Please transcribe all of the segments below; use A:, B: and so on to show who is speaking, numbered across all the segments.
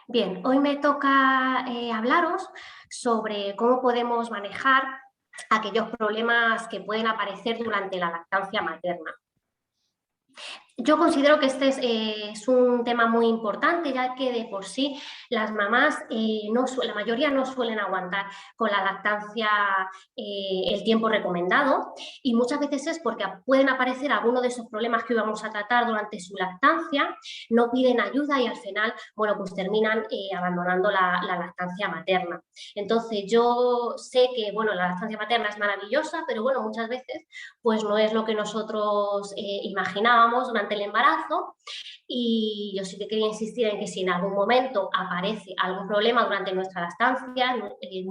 A: Bien, hoy me toca hablaros sobre cómo podemos manejar aquellos problemas que pueden aparecer durante la lactancia materna. Yo considero que este es un tema muy importante, ya que de por sí las mamás, la mayoría no suelen aguantar con la lactancia el tiempo recomendado, y muchas veces es porque pueden aparecer algunos de esos problemas que vamos a tratar durante su lactancia, no piden ayuda y al final, bueno, pues terminan abandonando la lactancia materna. Entonces yo sé que, bueno, la lactancia materna es maravillosa, pero bueno, muchas veces pues no es lo que nosotros imaginábamos durante el embarazo, y yo sí que quería insistir en que si en algún momento aparece algún problema durante nuestra lactancia,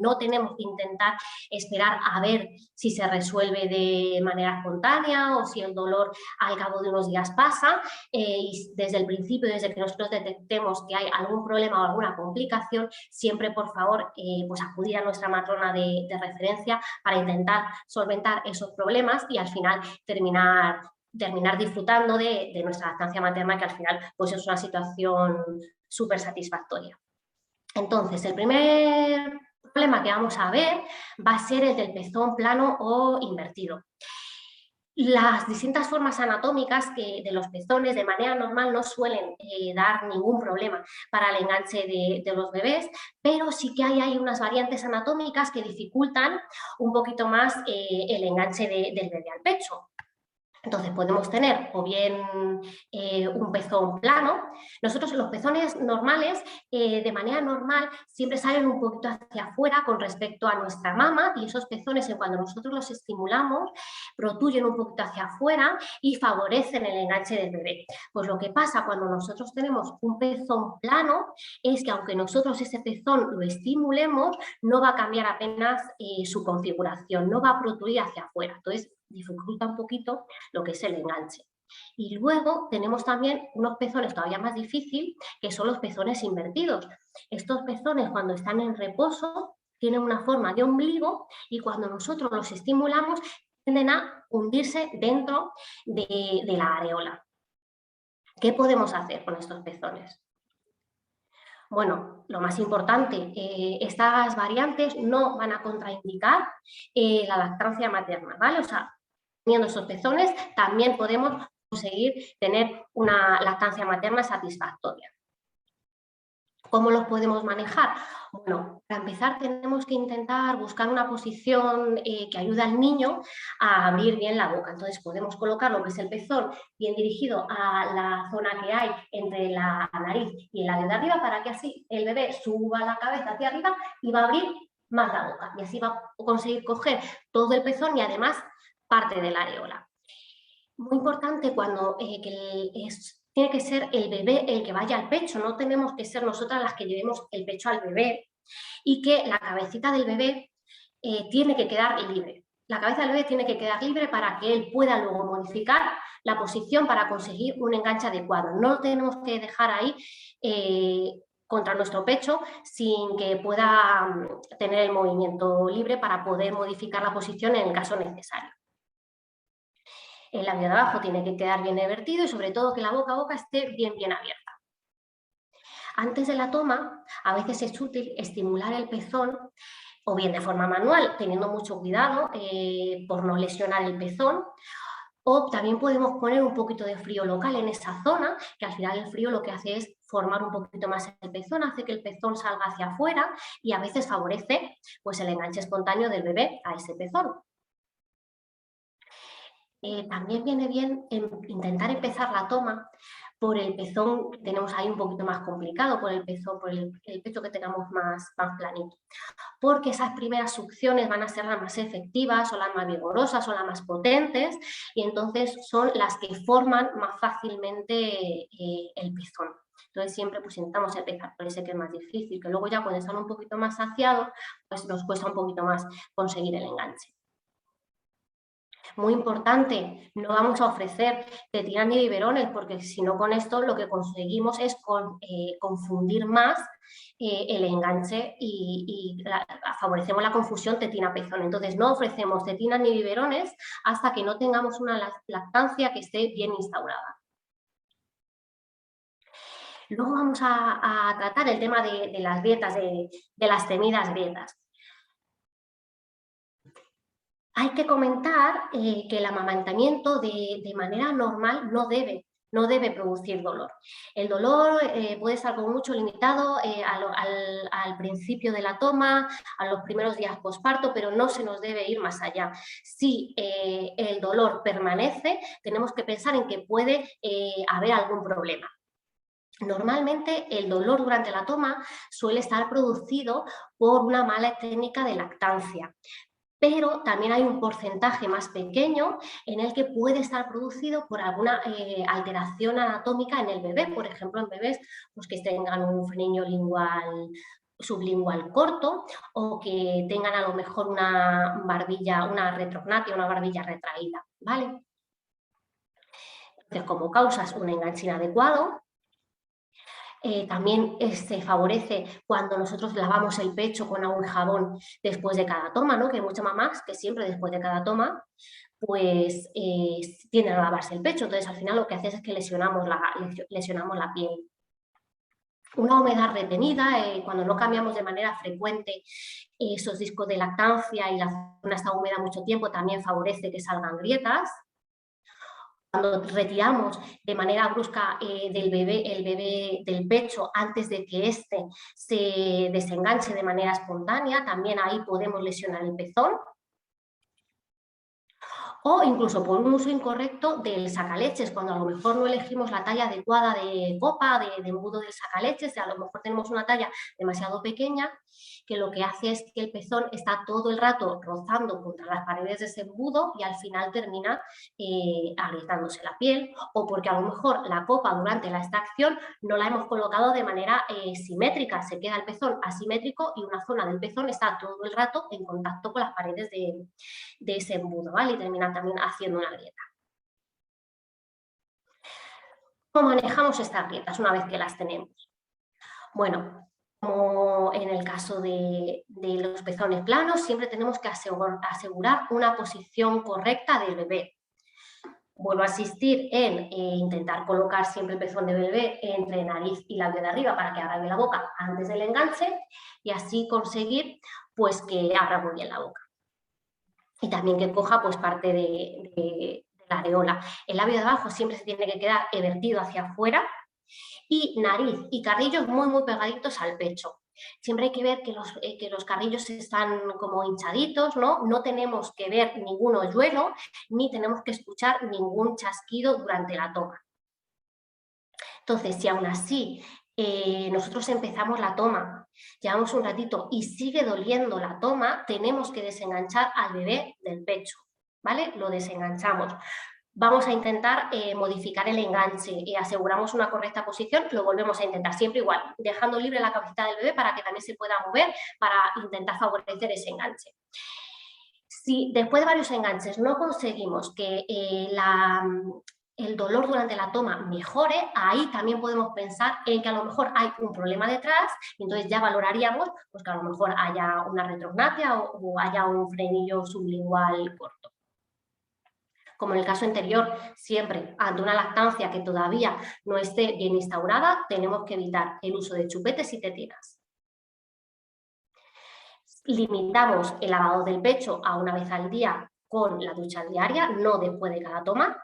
A: no tenemos que intentar esperar a ver si se resuelve de manera espontánea o si el dolor al cabo de unos días pasa, y desde el principio, desde que nosotros detectemos que hay algún problema o alguna complicación, siempre por favor pues acudir a nuestra matrona de referencia para intentar solventar esos problemas y al final terminar disfrutando de nuestra lactancia materna, que al final pues es una situación súper satisfactoria. Entonces, el primer problema que vamos a ver va a ser el del pezón plano o invertido. Las distintas formas anatómicas de los pezones de manera normal no suelen dar ningún problema para el enganche de los bebés, pero sí que hay unas variantes anatómicas que dificultan un poquito más el enganche del bebé al pecho. Entonces podemos tener o bien un pezón plano. Nosotros los pezones normales, de manera normal, siempre salen un poquito hacia afuera con respecto a nuestra mama, y esos pezones, cuando nosotros los estimulamos, protuyen un poquito hacia afuera y favorecen el enganche del bebé. Pues lo que pasa cuando nosotros tenemos un pezón plano es que aunque nosotros ese pezón lo estimulemos, no va a cambiar apenas su configuración, no va a protruir hacia afuera. Entonces dificulta un poquito lo que es el enganche. Y luego tenemos también unos pezones todavía más difíciles, que son los pezones invertidos. Estos pezones, cuando están en reposo, tienen una forma de ombligo y cuando nosotros los estimulamos tienden a hundirse dentro de la areola. ¿Qué podemos hacer con estos pezones? Bueno, lo más importante, estas variantes no van a contraindicar la lactancia materna, ¿vale? O sea, teniendo esos pezones también podemos conseguir tener una lactancia materna satisfactoria. ¿Cómo los podemos manejar? Bueno, para empezar tenemos que intentar buscar una posición que ayude al niño a abrir bien la boca. Entonces podemos colocar lo que es el pezón bien dirigido a la zona que hay entre la nariz y el labio de arriba, para que así el bebé suba la cabeza hacia arriba y va a abrir más la boca. Y así va a conseguir coger todo el pezón y además parte de la areola. Muy importante cuando tiene que ser el bebé el que vaya al pecho, no tenemos que ser nosotras las que llevemos el pecho al bebé, y que la cabecita del bebé tiene que quedar libre. La cabeza del bebé tiene que quedar libre para que él pueda luego modificar la posición para conseguir un enganche adecuado. No lo tenemos que dejar ahí contra nuestro pecho sin que pueda tener el movimiento libre para poder modificar la posición en el caso necesario. El labio de abajo tiene que quedar bien vertido y sobre todo que la boca a boca esté bien abierta. Antes de la toma, a veces es útil estimular el pezón, o bien de forma manual, teniendo mucho cuidado por no lesionar el pezón, o también podemos poner un poquito de frío local en esa zona, que al final el frío lo que hace es formar un poquito más el pezón, hace que el pezón salga hacia afuera y a veces favorece pues, el enganche espontáneo del bebé a ese pezón. También viene bien intentar empezar la toma por el pezón que tenemos ahí un poquito más complicado, por el pezón, por el pecho que tengamos más planito, porque esas primeras succiones van a ser las más efectivas o las más vigorosas o las más potentes, y entonces son las que forman más fácilmente el pezón. Entonces siempre pues intentamos empezar por ese que es más difícil, que luego ya cuando están un poquito más saciados pues nos cuesta un poquito más conseguir el enganche. Muy importante, no vamos a ofrecer tetinas ni biberones, porque si no, con esto lo que conseguimos es confundir más el enganche y favorecemos la confusión tetina-pezón. Entonces no ofrecemos tetinas ni biberones hasta que no tengamos una lactancia que esté bien instaurada. Luego vamos a tratar el tema de las grietas, de las temidas grietas. Hay que comentar que el amamantamiento de manera normal no debe producir dolor. El dolor puede ser algo mucho limitado al principio de la toma, a los primeros días posparto, pero no se nos debe ir más allá. Si el dolor permanece, tenemos que pensar en que puede haber algún problema. Normalmente el dolor durante la toma suele estar producido por una mala técnica de lactancia, pero también hay un porcentaje más pequeño en el que puede estar producido por alguna alteración anatómica en el bebé, por ejemplo, en bebés pues, que tengan un frenillo lingual sublingual corto o que tengan a lo mejor una barbilla, una retrognatia, una barbilla retraída, ¿vale? Entonces, como causas un enganche inadecuado. También se favorece cuando nosotros lavamos el pecho con agua y jabón después de cada toma, ¿no? Que hay muchas mamás que siempre después de cada toma pues tienden a lavarse el pecho. Entonces al final lo que hace es que lesionamos la piel. Una humedad retenida, cuando no cambiamos de manera frecuente esos discos de lactancia y la zona está húmeda mucho tiempo, también favorece que salgan grietas. Cuando retiramos de manera brusca el bebé del pecho antes de que éste se desenganche de manera espontánea, también ahí podemos lesionar el pezón. O incluso por un uso incorrecto del sacaleches, cuando a lo mejor no elegimos la talla adecuada de copa, de embudo del sacaleches, a lo mejor tenemos una talla demasiado pequeña, que lo que hace es que el pezón está todo el rato rozando contra las paredes de ese embudo y al final termina agrietándose la piel, o porque a lo mejor la copa durante la extracción no la hemos colocado de manera simétrica, se queda el pezón asimétrico y una zona del pezón está todo el rato en contacto con las paredes de ese embudo, ¿vale? Y termina también haciendo una grieta. ¿Cómo manejamos estas grietas una vez que las tenemos? Bueno, como en el caso de los pezones planos, siempre tenemos que asegurar una posición correcta del bebé. Vuelvo a insistir en intentar colocar siempre el pezón del bebé entre nariz y labio de arriba para que abra bien la boca antes del enganche y así conseguir pues, que abra muy bien la boca. Y también que coja pues, parte de la areola. El labio de abajo siempre se tiene que quedar vertido hacia afuera y nariz y carrillos muy, muy pegaditos al pecho. Siempre hay que ver que los carrillos están como hinchaditos, ¿no? No tenemos que ver ningún hoyuelo ni tenemos que escuchar ningún chasquido durante la toma. Entonces, si aún así nosotros empezamos la toma, llevamos un ratito y sigue doliendo la toma, tenemos que desenganchar al bebé del pecho, ¿vale? Lo desenganchamos. Vamos a intentar modificar el enganche y aseguramos una correcta posición, lo volvemos a intentar, siempre igual, dejando libre la cabecita del bebé para que también se pueda mover para intentar favorecer ese enganche. Si después de varios enganches no conseguimos que el dolor durante la toma mejore, ahí también podemos pensar en que a lo mejor hay un problema detrás y entonces ya valoraríamos pues, que a lo mejor haya una retrognatia o haya un frenillo sublingual corto. Como en el caso anterior, siempre ante una lactancia que todavía no esté bien instaurada, tenemos que evitar el uso de chupetes y tetinas. Limitamos el lavado del pecho a una vez al día con la ducha diaria, no después de cada toma.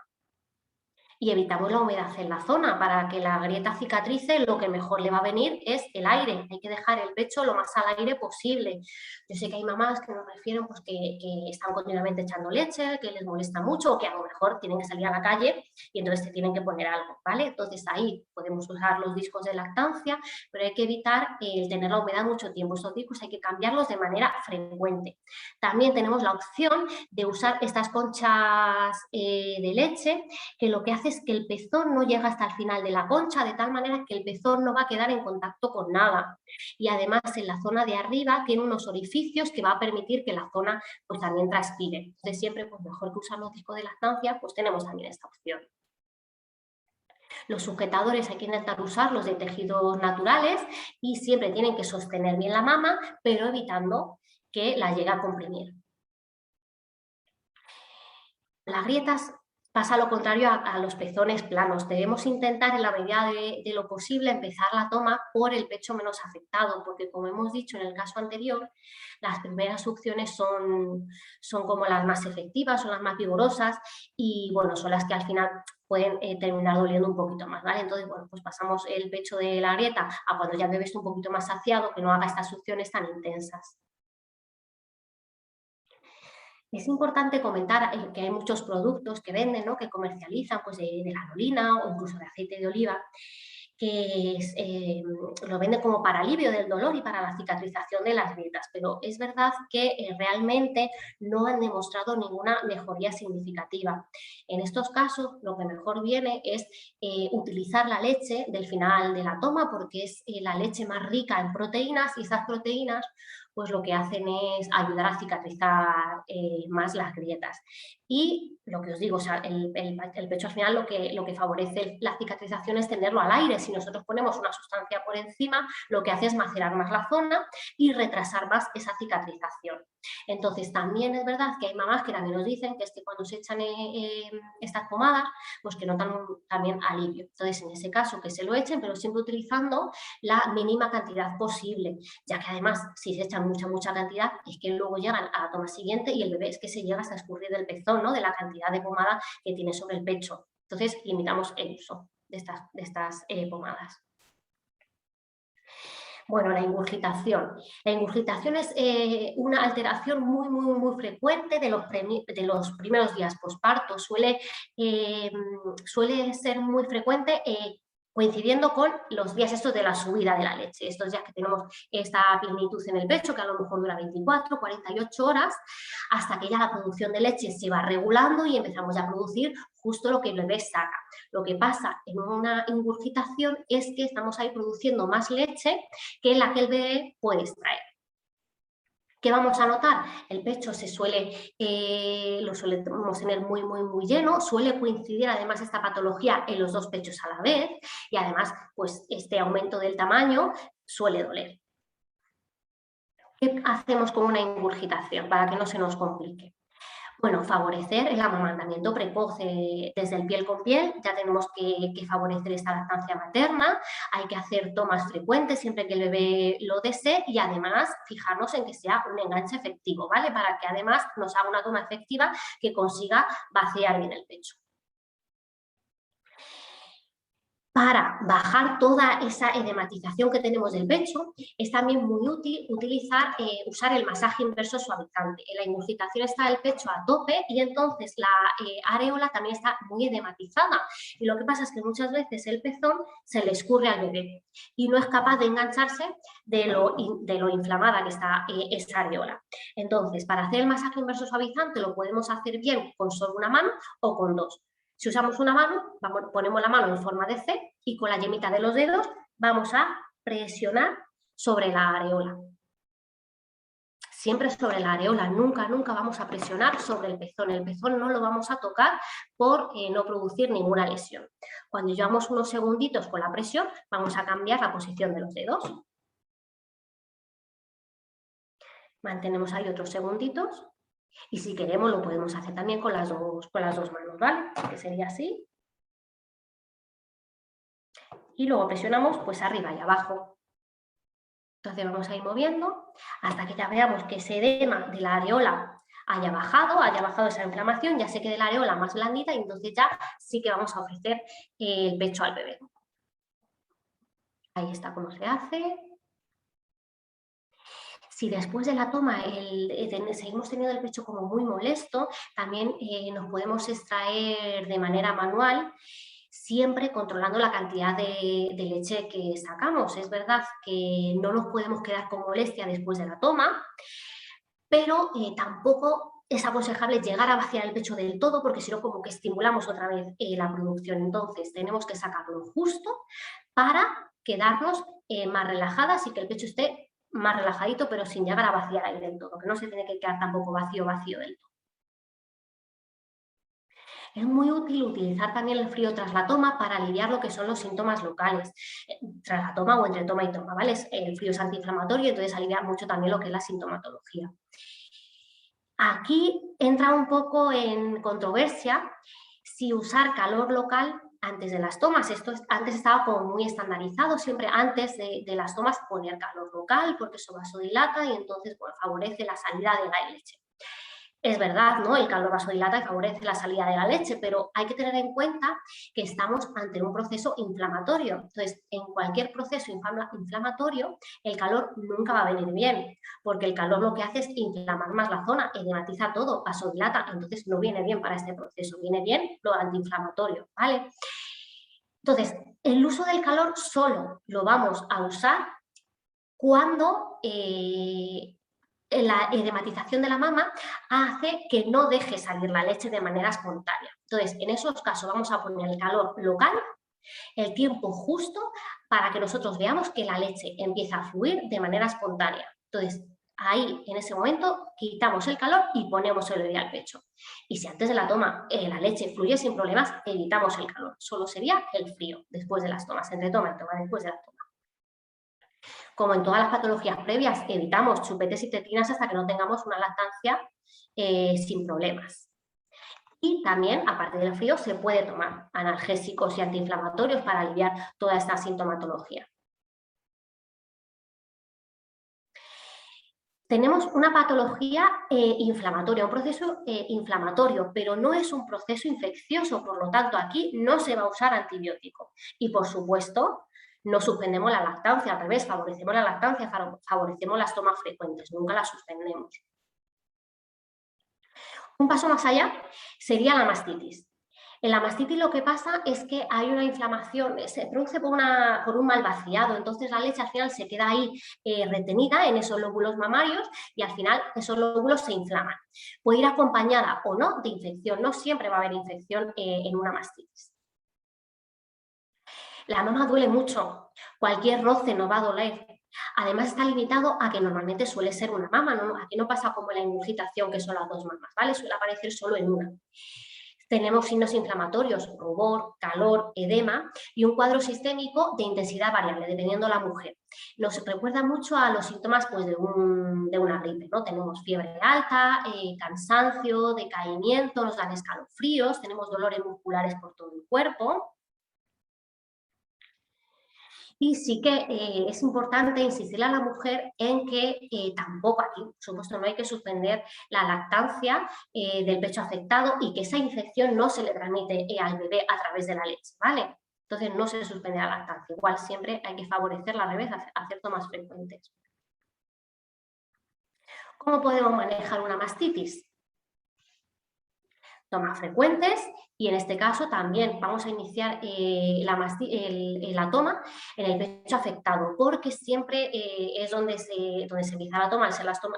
A: Y evitamos la humedad en la zona. Para que la grieta cicatrice, lo que mejor le va a venir es el aire. Hay que dejar el pecho lo más al aire posible. Yo sé que hay mamás que nos refieren pues, que están continuamente echando leche, que les molesta mucho o que a lo mejor tienen que salir a la calle y entonces se tienen que poner algo, ¿vale? Entonces ahí podemos usar los discos de lactancia, pero hay que evitar el tener la humedad mucho tiempo. Estos discos hay que cambiarlos de manera frecuente. También tenemos la opción de usar estas conchas de leche, que lo que hace es que el pezón no llega hasta el final de la concha, de tal manera que el pezón no va a quedar en contacto con nada. Y además en la zona de arriba tiene unos orificios que va a permitir que la zona pues también transpire. Entonces siempre pues mejor que usar los discos de lactancia, pues tenemos también esta opción. Los sujetadores hay que intentar usarlos de tejidos naturales y siempre tienen que sostener bien la mama, pero evitando que la llegue a comprimir. Las grietas Pasa lo contrario a los pezones planos. Debemos intentar en la medida de lo posible empezar la toma por el pecho menos afectado, porque como hemos dicho en el caso anterior, las primeras succiones son como las más efectivas, son las más vigorosas y bueno, son las que al final pueden terminar doliendo un poquito más, ¿vale? Entonces, bueno, pues pasamos el pecho de la grieta a cuando ya bebes un poquito más saciado, que no haga estas succiones tan intensas. Es importante comentar que hay muchos productos que venden, ¿no? Que comercializan pues, de lanolina o incluso de aceite de oliva, que lo venden como para alivio del dolor y para la cicatrización de las grietas, pero es verdad que realmente no han demostrado ninguna mejoría significativa. En estos casos, lo que mejor viene es utilizar la leche del final de la toma, porque es la leche más rica en proteínas y esas proteínas pues lo que hacen es ayudar a cicatrizar más las grietas. Y lo que os digo, o sea, el pecho al final lo que favorece la cicatrización es tenerlo al aire. Si nosotros ponemos una sustancia por encima, lo que hace es macerar más la zona y retrasar más esa cicatrización. Entonces, también es verdad que hay mamás que también nos dicen que es que cuando se echan estas pomadas, pues que notan también alivio. Entonces, en ese caso, que se lo echen, pero siempre utilizando la mínima cantidad posible, ya que además, si se echan mucha cantidad, es que luego llegan a la toma siguiente y el bebé es que se llega hasta escurrir del pezón, ¿no? De la cantidad de pomada que tiene sobre el pecho. Entonces, limitamos el uso de estas pomadas. Bueno, la ingurgitación. La ingurgitación es una alteración muy frecuente de los primeros días posparto. Suele ser muy frecuente coincidiendo con los días estos de la subida de la leche, estos días que tenemos esta plenitud en el pecho, que a lo mejor dura 24, 48 horas, hasta que ya la producción de leche se va regulando y empezamos ya a producir justo lo que el bebé saca. Lo que pasa en una ingurgitación es que estamos ahí produciendo más leche que la que el bebé puede extraer. ¿Qué vamos a notar? El pecho lo solemos tener muy lleno, suele coincidir además esta patología en los dos pechos a la vez y además pues este aumento del tamaño suele doler. ¿Qué hacemos con una ingurgitación para que no se nos complique? Bueno, favorecer el amamantamiento precoz desde el piel con piel, ya tenemos que favorecer esta lactancia materna, hay que hacer tomas frecuentes siempre que el bebé lo desee y además fijarnos en que sea un enganche efectivo, ¿vale? Para que además nos haga una toma efectiva que consiga vaciar bien el pecho. Para bajar toda esa edematización que tenemos del pecho, es también muy útil usar el masaje inverso suavizante. En la ingurgitación está el pecho a tope y entonces la areola también está muy edematizada. Y lo que pasa es que muchas veces el pezón se le escurre al bebé y no es capaz de engancharse de lo inflamada que está esa areola. Entonces, para hacer el masaje inverso suavizante lo podemos hacer bien con solo una mano o con dos. Si usamos una mano, ponemos la mano en forma de C y con la yemita de los dedos vamos a presionar sobre la areola. Siempre sobre la areola, nunca vamos a presionar sobre el pezón. El pezón no lo vamos a tocar por no producir ninguna lesión. Cuando llevamos unos segunditos con la presión, vamos a cambiar la posición de los dedos. Mantenemos ahí otros segunditos. Y si queremos lo podemos hacer también con las dos manos, ¿vale? Que sería así. Y luego presionamos pues arriba y abajo. Entonces vamos a ir moviendo hasta que ya veamos que ese edema de la areola haya bajado esa inflamación, ya se quede la areola más blandita y entonces ya sí que vamos a ofrecer el pecho al bebé. Ahí está cómo se hace. Si después de la toma seguimos teniendo el pecho como muy molesto, también nos podemos extraer de manera manual, siempre controlando la cantidad de leche que sacamos. Es verdad que no nos podemos quedar con molestia después de la toma, pero tampoco es aconsejable llegar a vaciar el pecho del todo porque si no como que estimulamos otra vez la producción. Entonces tenemos que sacarlo justo para quedarnos más relajadas y que el pecho esté más relajadito, pero sin llegar a vaciar ahí del todo, que no se tiene que quedar tampoco vacío del todo. Es muy útil utilizar también el frío tras la toma para aliviar lo que son los síntomas locales, tras la toma o entre toma y toma, ¿vale? El frío es antiinflamatorio, entonces alivia mucho también lo que es la sintomatología. Aquí entra un poco en controversia si usar calor local antes de las tomas. Esto antes estaba como muy estandarizado, siempre antes de las tomas poner calor local porque eso vasodilata y entonces bueno, favorece la salida de la leche. Es verdad, ¿no? El calor vasodilata y favorece la salida de la leche, pero hay que tener en cuenta que estamos ante un proceso inflamatorio. Entonces, en cualquier proceso inflamatorio, el calor nunca va a venir bien, porque el calor lo que hace es inflamar más la zona, edematiza todo, vasodilata, entonces no viene bien para este proceso, viene bien lo antiinflamatorio, ¿vale? Entonces, el uso del calor solo lo vamos a usar cuando la edematización de la mama hace que no deje salir la leche de manera espontánea. Entonces, en esos casos vamos a poner el calor local, el tiempo justo, para que nosotros veamos que la leche empieza a fluir de manera espontánea. Entonces, ahí, en ese momento, quitamos el calor y ponemos el bebé al pecho. Y si antes de la toma la leche fluye sin problemas, evitamos el calor. Solo sería el frío después de las tomas, entre toma y toma, después de la toma. Como en todas las patologías previas, evitamos chupetes y tetinas hasta que no tengamos una lactancia sin problemas. Y también, aparte del frío, se puede tomar analgésicos y antiinflamatorios para aliviar toda esta sintomatología. Tenemos una patología inflamatoria, un proceso inflamatorio, pero no es un proceso infeccioso, por lo tanto aquí no se va a usar antibiótico. Y por supuesto, no suspendemos la lactancia, al revés, favorecemos la lactancia, favorecemos las tomas frecuentes, nunca las suspendemos. Un paso más allá sería la mastitis. En la mastitis lo que pasa es que hay una inflamación, se produce por un mal vaciado, entonces la leche al final se queda ahí retenida en esos lóbulos mamarios y al final esos lóbulos se inflaman. Puede ir acompañada o no de infección, no siempre va a haber infección en una mastitis. La mama duele mucho, cualquier roce no va a doler. Además está limitado a que normalmente suele ser una mama, ¿no? Aquí no pasa como la ingurgitación que son las dos mamas, ¿vale? Suele aparecer solo en una. Tenemos signos inflamatorios, rubor, calor, edema y un cuadro sistémico de intensidad variable, dependiendo de la mujer. Nos recuerda mucho a los síntomas pues, de una gripe, ¿no? Tenemos fiebre alta, cansancio, decaimiento, nos dan escalofríos, tenemos dolores musculares por todo el cuerpo. Y sí que es importante insistirle a la mujer en que tampoco aquí, por supuesto, no hay que suspender la lactancia del pecho afectado y que esa infección no se le transmite al bebé a través de la leche, ¿vale? Entonces no se suspende la lactancia. Igual siempre hay que favorecerla al revés, hacer tomas frecuentes. ¿Cómo podemos manejar una mastitis? Tomas frecuentes y en este caso también vamos a iniciar la toma en el pecho afectado porque siempre es donde se empieza la toma,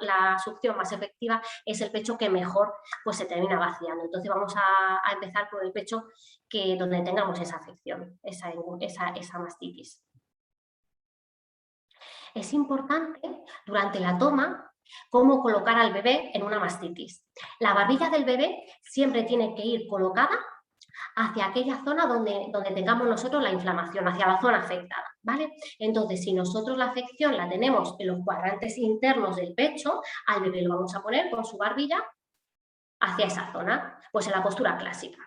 A: la succión más efectiva es el pecho que mejor pues, se termina vaciando. Entonces vamos a empezar por el pecho donde tengamos esa afección, esa mastitis. Es importante durante la toma cómo colocar al bebé en una mastitis. La barbilla del bebé siempre tiene que ir colocada hacia aquella zona donde tengamos nosotros la inflamación, hacia la zona afectada, ¿vale? Entonces, si nosotros la afección la tenemos en los cuadrantes internos del pecho, al bebé lo vamos a poner con su barbilla hacia esa zona, pues en la postura clásica.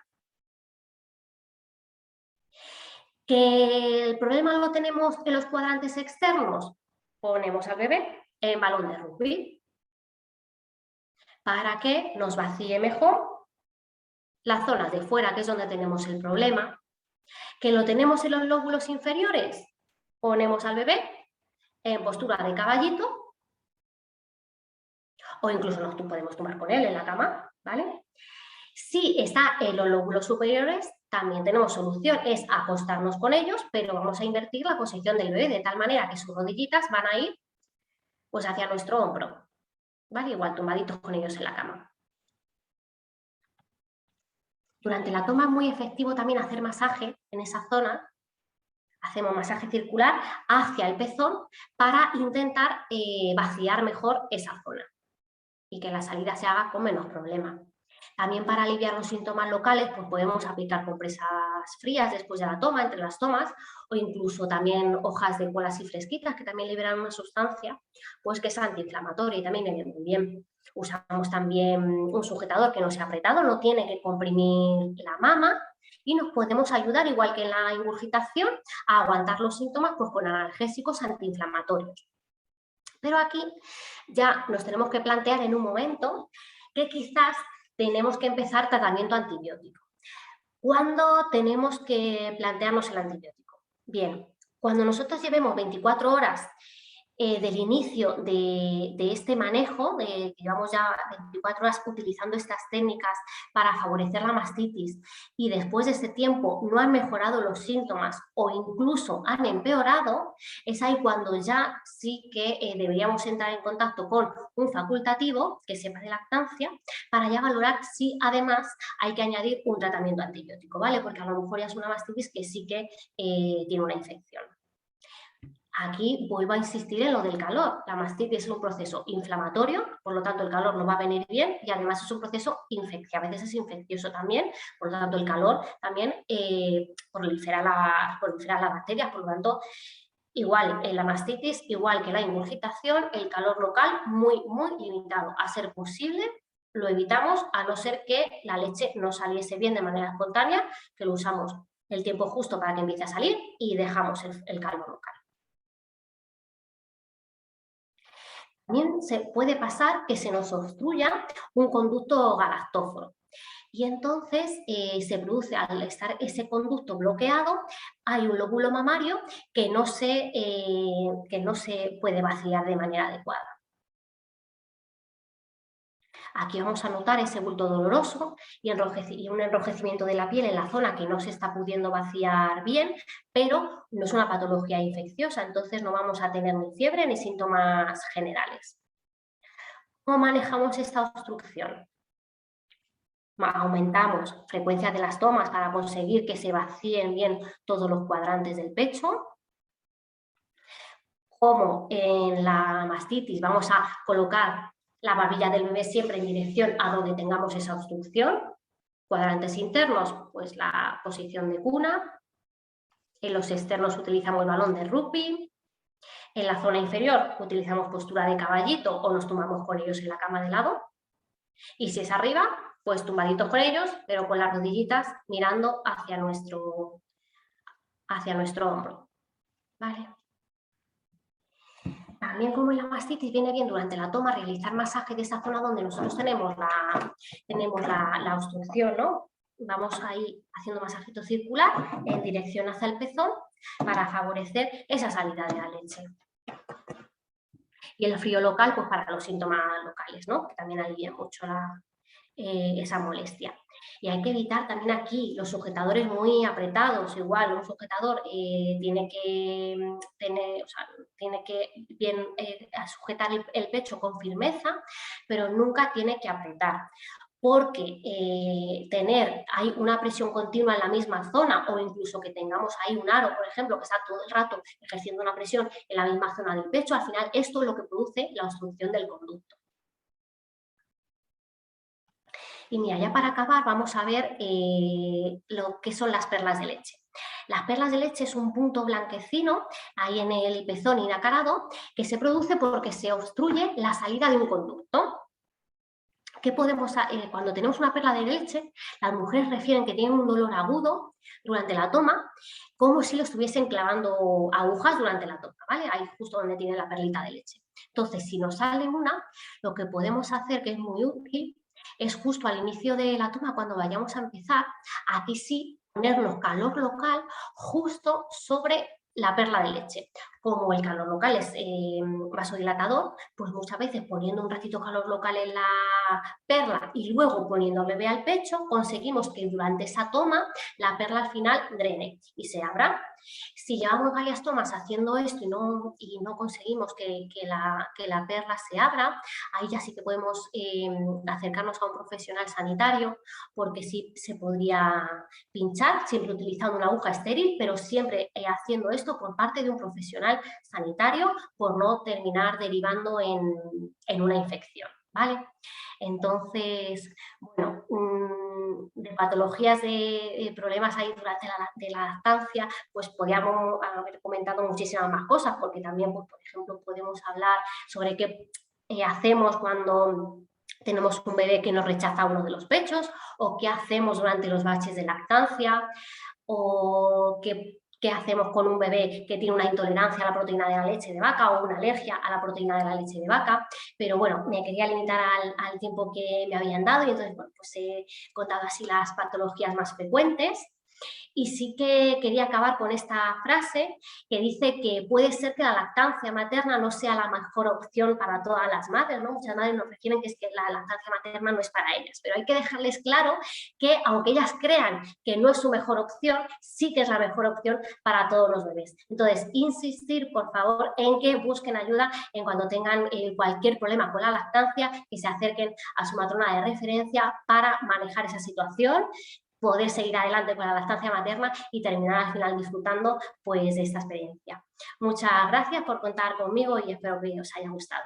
A: ¿Que el problema lo tenemos en los cuadrantes externos? Ponemos al bebé en balón de rugby para que nos vacíe mejor las zonas de fuera, que es donde tenemos el problema. ¿Que lo tenemos en los lóbulos inferiores? Ponemos al bebé en postura de caballito o incluso nos podemos tomar con él en la cama, ¿vale? Si está en los lóbulos superiores, también tenemos solución, es acostarnos con ellos, pero vamos a invertir la posición del bebé de tal manera que sus rodillitas van a ir pues, hacia nuestro hombro, ¿vale? Igual tumbaditos con ellos en la cama. Durante la toma es muy efectivo también hacer masaje en esa zona. Hacemos masaje circular hacia el pezón para intentar vaciar mejor esa zona y que la salida se haga con menos problema. También para aliviar los síntomas locales, pues podemos aplicar compresas frías después de la toma, entre las tomas, o incluso también hojas de cola así fresquitas que también liberan una sustancia, pues que es antiinflamatoria y también viene muy bien. Usamos también un sujetador que no sea apretado, no tiene que comprimir la mama y nos podemos ayudar, igual que en la ingurgitación, a aguantar los síntomas pues, con analgésicos antiinflamatorios. Pero aquí ya nos tenemos que plantear en un momento que quizás tenemos que empezar tratamiento antibiótico. ¿Cuándo tenemos que plantearnos el antibiótico? Bien, cuando nosotros llevemos 24 horas del inicio de este manejo, llevamos ya 24 horas utilizando estas técnicas para favorecer la mastitis y después de ese tiempo no han mejorado los síntomas o incluso han empeorado, es ahí cuando ya sí que deberíamos entrar en contacto con un facultativo que sepa de lactancia para ya valorar si además hay que añadir un tratamiento antibiótico, ¿vale? Porque a lo mejor ya es una mastitis que sí que tiene una infección. Aquí vuelvo a insistir en lo del calor. La mastitis es un proceso inflamatorio, por lo tanto el calor no va a venir bien y además es un proceso infeccioso, a veces es infeccioso también, por lo tanto el calor también prolifera las bacterias, por lo tanto igual en la mastitis, igual que la ingurgitación, el calor local muy, muy limitado. A ser posible lo evitamos a no ser que la leche no saliese bien de manera espontánea, que lo usamos el tiempo justo para que empiece a salir y dejamos el calor local. También se puede pasar que se nos obstruya un conducto galactóforo. Y entonces se produce, al estar ese conducto bloqueado, hay un lóbulo mamario que no se puede vaciar de manera adecuada. Aquí vamos a notar ese bulto doloroso y un enrojecimiento de la piel en la zona que no se está pudiendo vaciar bien, pero no es una patología infecciosa, entonces no vamos a tener ni fiebre ni síntomas generales. ¿Cómo manejamos esta obstrucción? Aumentamos frecuencia de las tomas para conseguir que se vacíen bien todos los cuadrantes del pecho. Como en la mastitis vamos a colocar la barbilla del bebé siempre en dirección a donde tengamos esa obstrucción. Cuadrantes internos, pues la posición de cuna. En los externos utilizamos el balón de rugby. En la zona inferior utilizamos postura de caballito o nos tumbamos con ellos en la cama de lado. Y si es arriba, pues tumbaditos con ellos, pero con las rodillitas mirando hacia nuestro hombro. ¿Vale? También, como en la mastitis, viene bien durante la toma realizar masaje de esa zona donde nosotros tenemos la obstrucción, ¿no? Vamos ahí haciendo masajito circular en dirección hacia el pezón para favorecer esa salida de la leche. Y el frío local, pues para los síntomas locales, ¿no? Que también alivia mucho esa molestia. Y hay que evitar también aquí los sujetadores muy apretados. Igual, un sujetador tiene que bien sujetar el pecho con firmeza, pero nunca tiene que apretar. Porque hay una presión continua en la misma zona o incluso que tengamos ahí un aro, por ejemplo, que está todo el rato ejerciendo una presión en la misma zona del pecho, al final esto es lo que produce la obstrucción del conducto. Y mira, ya para acabar vamos a ver lo que son las perlas de leche. Las perlas de leche es un punto blanquecino ahí en el pezón inacarado que se produce porque se obstruye la salida de un conducto. ¿Qué podemos, cuando tenemos una perla de leche, las mujeres refieren que tienen un dolor agudo durante la toma, como si lo estuviesen clavando agujas durante la toma, ¿vale? Ahí justo donde tiene la perlita de leche. Entonces, si nos sale una, lo que podemos hacer, que es muy útil, es justo al inicio de la toma, cuando vayamos a empezar, aquí sí ponernos calor local justo sobre la perla de leche. Como el calor local es vasodilatador, pues muchas veces poniendo un ratito calor local en la perla y luego poniendo al bebé al pecho, conseguimos que durante esa toma la perla al final drene y se abra. Si llevamos varias tomas haciendo esto y no conseguimos que la perla se abra, ahí ya sí que podemos acercarnos a un profesional sanitario, porque sí se podría pinchar, siempre utilizando una aguja estéril, pero siempre haciendo esto por parte de un profesional sanitario, por no terminar derivando en una infección, ¿vale? Entonces, bueno, de patologías de problemas ahí durante la lactancia, pues podríamos haber comentado muchísimas más cosas, porque también, pues, por ejemplo, podemos hablar sobre qué hacemos cuando tenemos un bebé que nos rechaza uno de los pechos, o qué hacemos durante los baches de lactancia, o qué hacemos con un bebé que tiene una intolerancia a la proteína de la leche de vaca o una alergia a la proteína de la leche de vaca. Pero bueno, me quería limitar al tiempo que me habían dado y entonces, bueno, pues he contado así las patologías más frecuentes. Y sí que quería acabar con esta frase que dice que puede ser que la lactancia materna no sea la mejor opción para todas las madres, ¿no? Muchas madres nos refieren que es que la lactancia materna no es para ellas, pero hay que dejarles claro que aunque ellas crean que no es su mejor opción, sí que es la mejor opción para todos los bebés. Entonces, insistir, por favor, en que busquen ayuda en cuando tengan cualquier problema con la lactancia, que se acerquen a su matrona de referencia para manejar esa situación, poder seguir adelante con la lactancia materna y terminar al final disfrutando pues, de esta experiencia. Muchas gracias por contar conmigo y espero que os haya gustado.